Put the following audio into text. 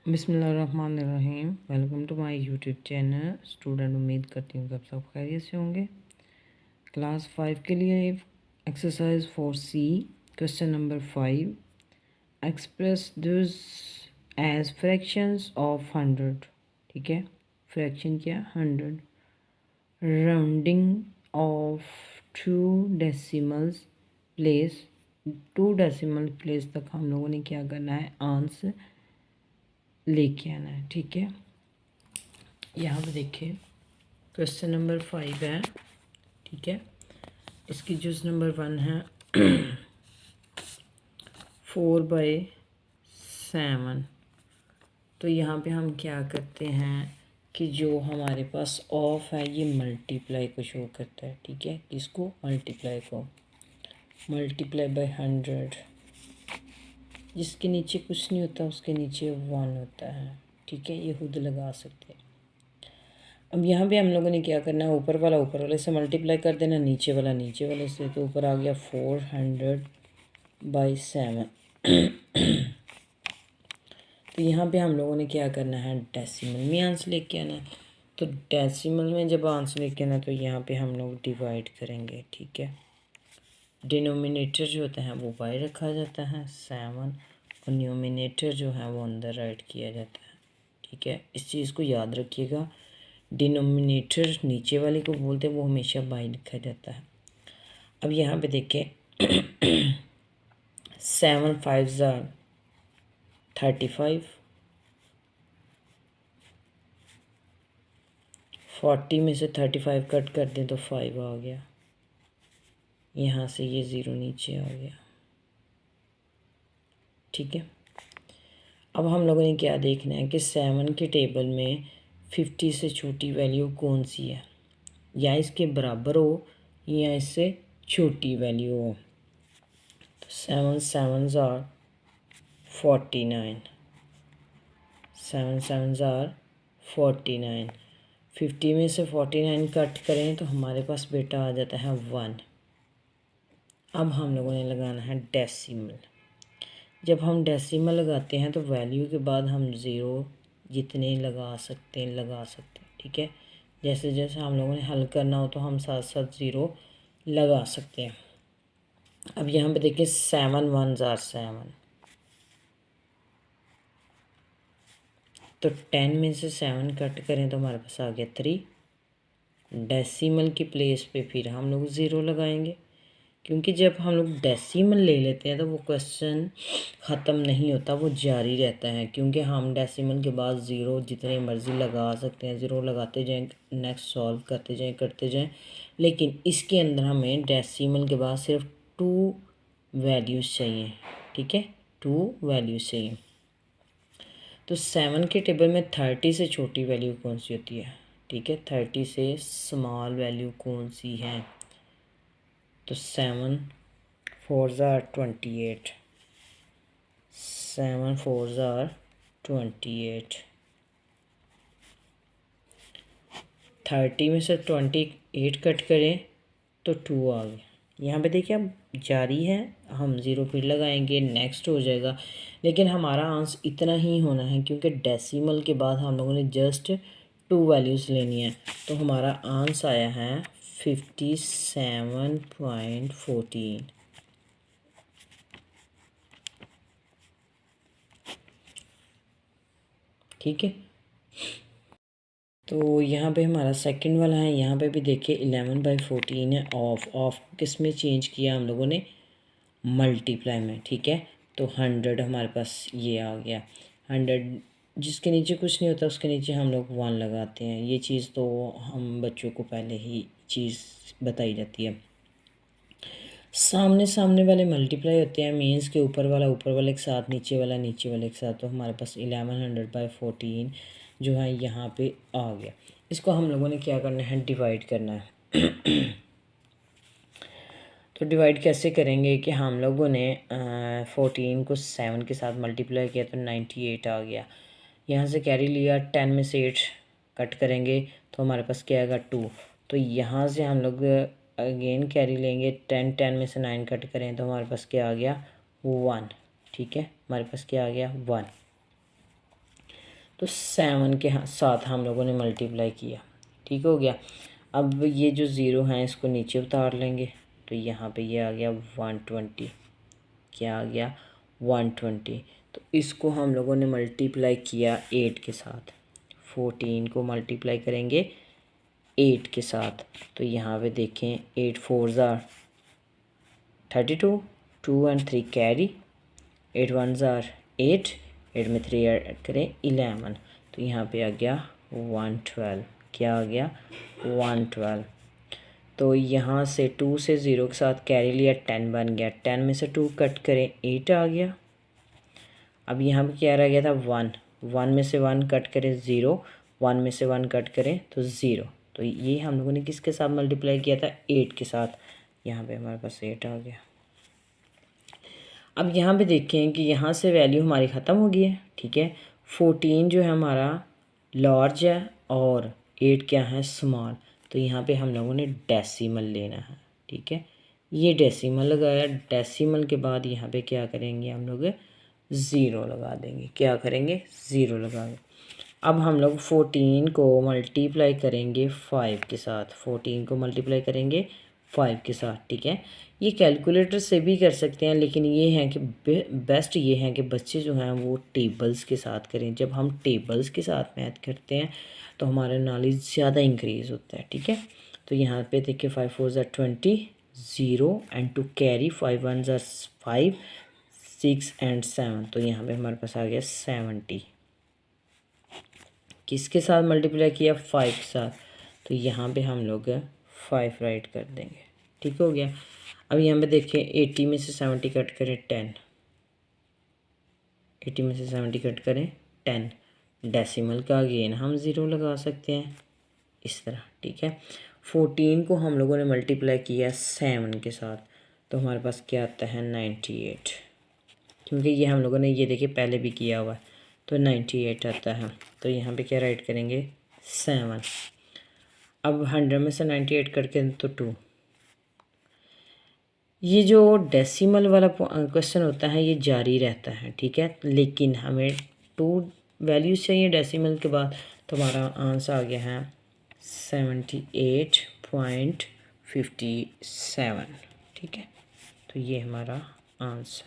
बिस्मिल्लाहिर्रहमानिर्रहीम। Welcome to my YouTube channel student. उम्मीद करती हूँ कि आप सब खैरियत से होंगे। क्लास 5 के लिए exercise 4C question number 5, express this as fractions of 100। ठीक है, फ्रैक्शन क्या? 100। राउंडिंग ऑफ 2 डेसिमल प्लेस तक हम लोगों ने क्या करना है? आंसर लेके आना है। ठीक है, यहाँ पे देखिए क्वेश्चन नंबर 5 है। ठीक है, इसकी जूस नंबर 1 है 4/7। तो यहाँ पे हम क्या करते हैं कि जो हमारे पास ऑफ है ये मल्टीप्लाई को शो करता है। ठीक है, किसको? मल्टीप्लाई को। मल्टीप्लाई बाय 100, जिसके नीचे कुछ नहीं होता उसके नीचे 1 होता है। ठीक है, ये खुद लगा सकते हैं। अब यहाँ पे हम लोगों ने क्या करना है? ऊपर वाले से मल्टीप्लाई कर देना, नीचे वाले से। तो ऊपर आ गया 400/7। तो यहाँ पे हम लोगों ने क्या करना है? डेसिमल में आंसर लेके आना है। तो डेसिमल में जब आंसर लेके आना तो यहाँ पे हम लोग डिवाइड करेंगे। ठीक है, डिनोमिनेटर जो होता है वो बाय रखा जाता है 7, और न्यूमिनेटर जो है वो अंदर राइट किया जाता है। ठीक है, इस चीज़ को याद रखिएगा। डिनोमिनेटर नीचे वाले को बोलते हैं, वो हमेशा बाय लिखा जाता है। अब यहाँ पे देखें 7 5 35, 40 में से 35 कट कर दें तो 5 आ गया। यहाँ से ये 0 नीचे आ गया। ठीक है, अब हम लोगों ने क्या देखना है कि 7 के टेबल में 50 से छोटी वैल्यू कौन सी है, या इसके बराबर हो या इससे छोटी वैल्यू हो। तो 7 7 49, 7 7 49। 50 में से 49 कट करें तो हमारे पास बेटा आ जाता है 1। अब हम लोगों ने लगाना है डेसिमल। जब हम डेसिमल लगाते हैं तो वैल्यू के बाद हम ज़ीरो जितने लगा सकते हैं। ठीक है, जैसे जैसे हम लोगों ने हल करना हो तो हम साथ साथ ज़ीरो लगा सकते हैं। अब यहाँ पे देखिए 7 1 7, तो 10 में से 7 कट करें तो हमारे पास आ गया 3। डेसिमल की प्लेस पे फिर हम लोग ज़ीरो लगाएंगे, क्योंकि जब हम लोग डेसिमल ले लेते हैं तो वो क्वेश्चन ख़त्म नहीं होता, वो जारी रहता है। क्योंकि हम डेसिमल के बाद ज़ीरो जितने मर्ज़ी लगा सकते हैं, ज़ीरो लगाते जाएं, नेक्स्ट सॉल्व करते जाएं। लेकिन इसके अंदर हमें डेसिमल के बाद सिर्फ 2 वैल्यूज़ चाहिए। ठीक है, 2 वैल्यूज़ चाहिए। तो 7 के टेबल में 30 से छोटी वैल्यू कौन सी होती है? ठीक है, 30 से स्मॉल वैल्यू कौन सी है? तो 7 4 28, 7 4 28। 30 में से 28 कट करें तो 2 आ गया। यहाँ पे देखिए अब जारी है, हम ज़ीरो फिर लगाएंगे, नेक्स्ट हो जाएगा। लेकिन हमारा आंसर इतना ही होना है, क्योंकि डेसिमल के बाद हम लोगों ने जस्ट 2 वैल्यूज़ लेनी है। तो हमारा आंसर आया है 57.14। ठीक है, तो यहाँ पे हमारा सेकंड वाला है। यहाँ पे भी देखिए 11/14 है। ऑफ किस में चेंज किया हम लोगों ने? मल्टीप्लाई में। ठीक है, तो 100 हमारे पास ये आ गया। 100 जिसके नीचे कुछ नहीं होता उसके नीचे हम लोग 1 लगाते हैं। ये चीज़ तो हम बच्चों को पहले ही चीज़ बताई जाती है। सामने वाले मल्टीप्लाई होते हैं, मीन्स के ऊपर वाले के साथ, नीचे वाले के साथ। तो हमारे पास 1100/14 जो है यहाँ पे आ गया। इसको हम लोगों ने क्या करना है? डिवाइड करना है। तो डिवाइड कैसे करेंगे कि हम लोगों ने 14 को 7 के साथ मल्टीप्लाई किया तो 98 आ गया। यहाँ से कैरी लिया, 10 में से 8 कट करेंगे तो हमारे पास क्या आएगा? 2। तो यहाँ से हम लोग अगेन कैरी लेंगे, 10 में से 9 कट करें तो हमारे पास क्या आ गया? 1। ठीक है, हमारे पास क्या आ गया? 1। तो 7 के साथ हम लोगों ने मल्टीप्लाई किया, ठीक हो गया। अब ये जो ज़ीरो हैं इसको नीचे उतार लेंगे, तो यहाँ पे ये आ गया 120, क्या आ गया 120। तो इसको हम लोगों ने मल्टीप्लाई किया 8 के साथ, 14 को मल्टीप्लाई करेंगे 8 के साथ, तो यहाँ पे देखें 8 4 ज़ार 32, 2 एंड 3 कैरी, 8 1 ज़ार 8, 8 में 3 ऐड करें 11, तो यहाँ पे आ गया 112, क्या आ गया 112। तो यहाँ से 2 से 0 के साथ कैरी लिया, 10 बन गया, 10 में से 2 कट करें 8 आ गया। अब यहाँ पे क्या रह गया था 1, 1 में से 1 कट करें 0, 1 में से 1 कट करें तो 0। तो ये हम लोगों ने किसके साथ मल्टीप्लाई किया था 8 के साथ, यहाँ पे हमारे पास 8 आ गया। अब यहाँ पे देखें कि यहाँ से वैल्यू हमारी ख़त्म हो गई है, ठीक है। 14 जो है हमारा लार्ज है और 8 क्या है स्मॉल, तो यहाँ पे हम लोगों ने डेसिमल लेना है, ठीक है। ये डेसिमल लगाया, डेसिमल के बाद यहाँ पे क्या करेंगे हम लोग 0 लगा देंगे, क्या करेंगे 0 लगा देंगे। अब हम लोग 14 को मल्टीप्लाई करेंगे 5 के साथ, 14 को मल्टीप्लाई करेंगे 5 के साथ, ठीक है। ये कैलकुलेटर से भी कर सकते हैं, लेकिन ये है कि बेस्ट ये है कि बच्चे जो हैं वो टेबल्स के साथ करें। जब हम टेबल्स के साथ मैथ करते हैं तो हमारा नॉलेज ज़्यादा इंक्रीज़ होता है, ठीक है। तो यहाँ पे देखिए 5 4 ज़ार 20, 0 एंड 2 कैरी, 5 1 ज़ार 5, 6 एंड 7, तो यहाँ पे हमारे पास आ गया 70। किसके साथ मल्टीप्लाई किया 5 के साथ, तो यहाँ पे हम लोग 5 राइट कर देंगे, ठीक हो गया। अब यहाँ पे देखें 80 में से 70 कट करें 10, 80 में से 70 कट करें 10, डेसिमल का अगेन हम 0 लगा सकते हैं इस तरह, ठीक है। 14 को हम लोगों ने मल्टीप्लाई किया 7 के साथ, तो हमारे पास क्या आता है 98, क्योंकि ये हम लोगों ने ये देखिए पहले भी किया हुआ है, तो 98 आता है। तो यहाँ पे क्या राइट करेंगे 7। अब 100 में से 98 कट के तो 2। ये जो डेसिमल वाला क्वेश्चन होता है ये जारी रहता है, ठीक है, लेकिन हमें 2 वैल्यूज़ चाहिए डेसिमल के बाद, तो हमारा आंसर आ गया है 78.57, ठीक है। तो ये हमारा आंसर